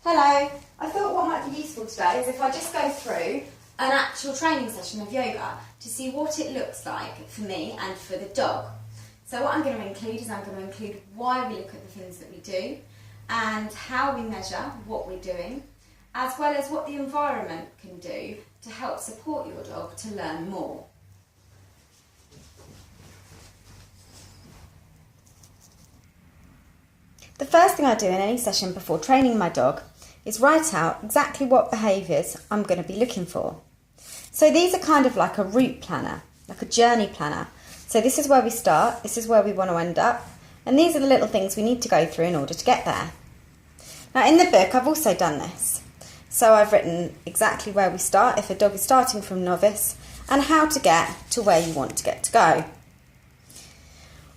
Hello, I thought what might be useful today is if I just go through an actual training session of yoga to see what it looks like for me and for the dog. So what I'm going to include is I'm going to include why we look at the things that we do and how we measure what we're doing, as well as what the environment can do to help support your dog to learn more. The first thing I do in any session before training my dog is write out exactly what behaviours I'm going to be looking for. So these are kind of like a route planner, like a journey planner. So this is where we start, this is where we want to end up, and these are the little things we need to go through in order to get there. Now in the book I've also done this. So I've written exactly where we start if a dog is starting from novice and how to get to where you want to get to go.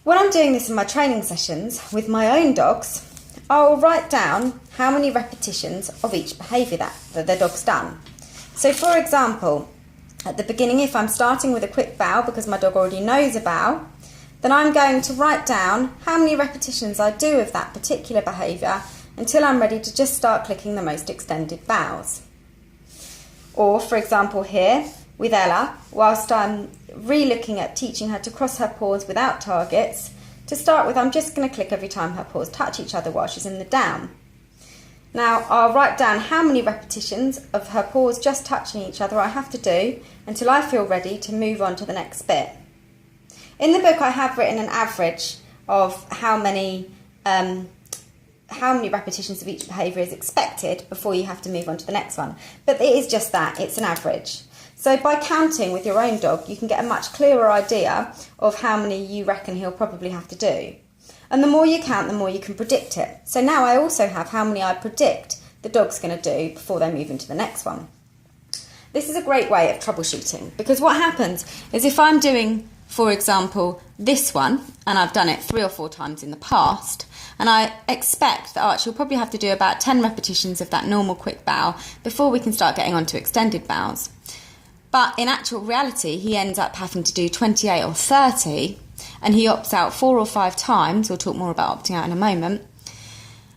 When I'm doing this in my training sessions with my own dogs, I will write down how many repetitions of each behaviour that the dog's done. So for example, at the beginning, if I'm starting with a quick bow because my dog already knows a bow, then I'm going to write down how many repetitions I do of that particular behaviour until I'm ready to just start clicking the most extended bows. Or for example here, with Ella, whilst I'm re-looking at teaching her to cross her paws without targets, to start with I'm just going to click every time her paws touch each other while she's in the down. Now I'll write down how many repetitions of her paws just touching each other I have to do until I feel ready to move on to the next bit. In the book I have written an average of how many repetitions of each behaviour is expected before you have to move on to the next one. But it is just that, it's an average. So by counting with your own dog, you can get a much clearer idea of how many you reckon he'll probably have to do. And the more you count, the more you can predict it. So now I also have how many I predict the dog's going to do before they move into the next one. This is a great way of troubleshooting, because what happens is if I'm doing, for example, this one, and I've done it 3 or 4 times in the past, and I expect that Archie will probably have to do about 10 repetitions of that normal quick bow before we can start getting on to extended bows. But in actual reality, he ends up having to do 28 or 30, and he opts out 4 or 5 times. We'll talk more about opting out in a moment.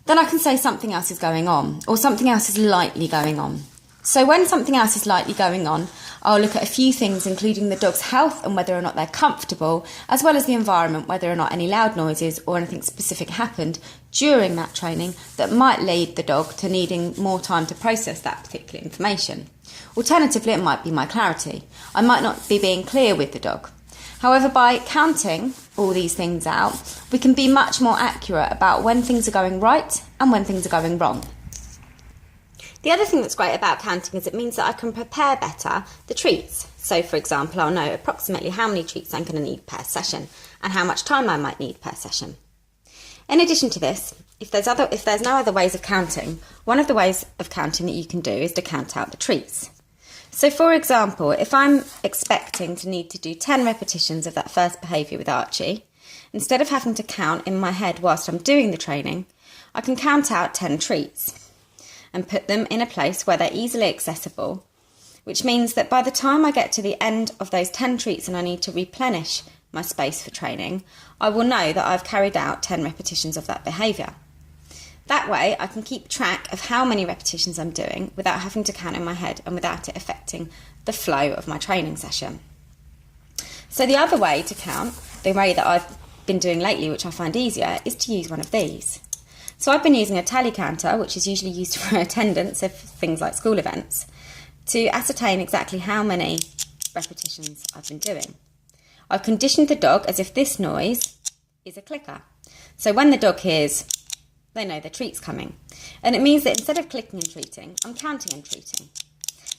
Then I can say something else is going on, or something else is lightly going on. So when something else is lightly going on, I'll look at a few things, including the dog's health and whether or not they're comfortable, as well as the environment, whether or not any loud noises or anything specific happened during that training that might lead the dog to needing more time to process that particular information. Alternatively, it might be my clarity. I might not be being clear with the dog. However, by counting all these things out, we can be much more accurate about when things are going right and when things are going wrong. The other thing that's great about counting is it means that I can prepare better the treats. So, for example, I'll know approximately how many treats I'm going to need per session and how much time I might need per session. In addition to this, if there's no other ways of counting, one of the ways of counting that you can do is to count out the treats. So, for example, if I'm expecting to need to do 10 repetitions of that first behaviour with Archie, instead of having to count in my head whilst I'm doing the training, I can count out 10 treats and put them in a place where they're easily accessible, which means that by the time I get to the end of those 10 treats and I need to replenish my space for training, I will know that I've carried out 10 repetitions of that behaviour. That way I can keep track of how many repetitions I'm doing without having to count in my head and without it affecting the flow of my training session. So the other way to count, the way that I've been doing lately, which I find easier, is to use one of these. So I've been using a tally counter, which is usually used for attendance of things like school events, to ascertain exactly how many repetitions I've been doing. I've conditioned the dog as if this noise is a clicker. So when the dog hears, they know the treat's coming. And it means that instead of clicking and treating, I'm counting and treating.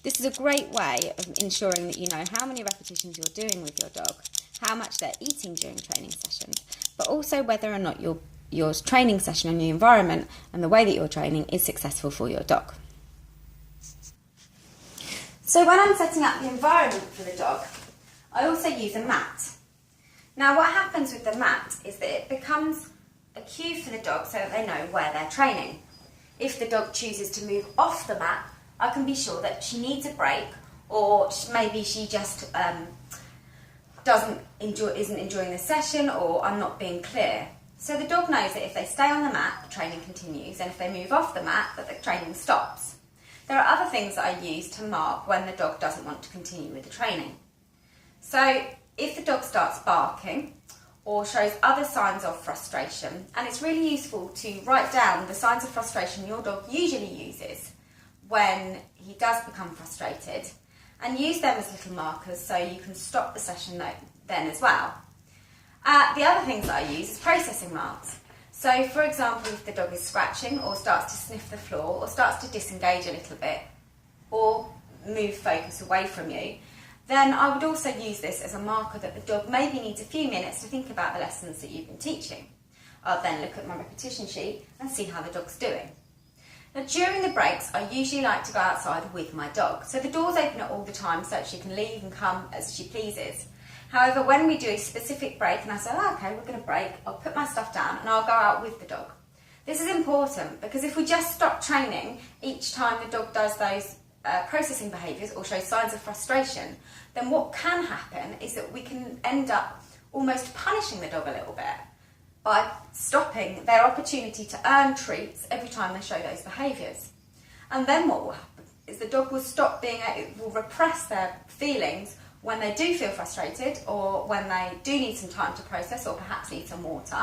This is a great way of ensuring that you know how many repetitions you're doing with your dog, how much they're eating during training sessions, but also whether or not your training session and the environment and the way that you're training is successful for your dog. So when I'm setting up the environment for the dog, I also use a mat. Now what happens with the mat is that it becomes a cue for the dog so that they know where they're training. If the dog chooses to move off the mat, I can be sure that she needs a break, or maybe she just isn't enjoying the session, or I'm not being clear. So the dog knows that if they stay on the mat, the training continues, and if they move off the mat, that the training stops. There are other things that I use to mark when the dog doesn't want to continue with the training. So if the dog starts barking or shows other signs of frustration, and it's really useful to write down the signs of frustration your dog usually uses when he does become frustrated, and use them as little markers so you can stop the session then as well. The other things that I use is processing marks. So for example, if the dog is scratching or starts to sniff the floor or starts to disengage a little bit or move focus away from you, then I would also use this as a marker that the dog maybe needs a few minutes to think about the lessons that you've been teaching. I'll then look at my repetition sheet and see how the dog's doing. Now during the breaks, I usually like to go outside with my dog. So the door's open all the time so that she can leave and come as she pleases. However, when we do a specific break and I say, oh, okay, we're going to break, I'll put my stuff down and I'll go out with the dog. This is important because if we just stop training each time the dog does those processing behaviours or shows signs of frustration, then what can happen is that we can end up almost punishing the dog a little bit by stopping their opportunity to earn treats every time they show those behaviours. And then what will happen is the dog will will repress their feelings when they do feel frustrated or when they do need some time to process or perhaps need some water,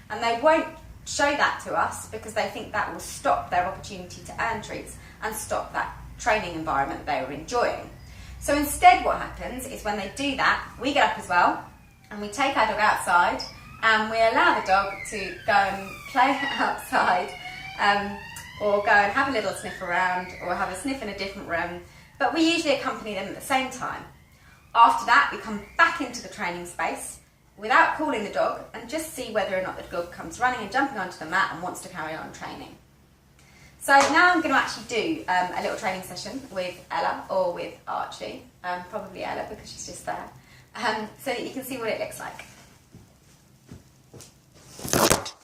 and they won't show that to us because they think that will stop their opportunity to earn treats and stop that training environment they were enjoying. So instead what happens is when they do that, we get up as well and we take our dog outside and we allow the dog to go and play outside or go and have a little sniff around or have a sniff in a different room, but we usually accompany them at the same time. After that, we come back into the training space without calling the dog and just see whether or not the dog comes running and jumping onto the mat and wants to carry on training. So now I'm going to actually do a little training session with Ella or with Archie, probably Ella because she's just there, so that you can see what it looks like.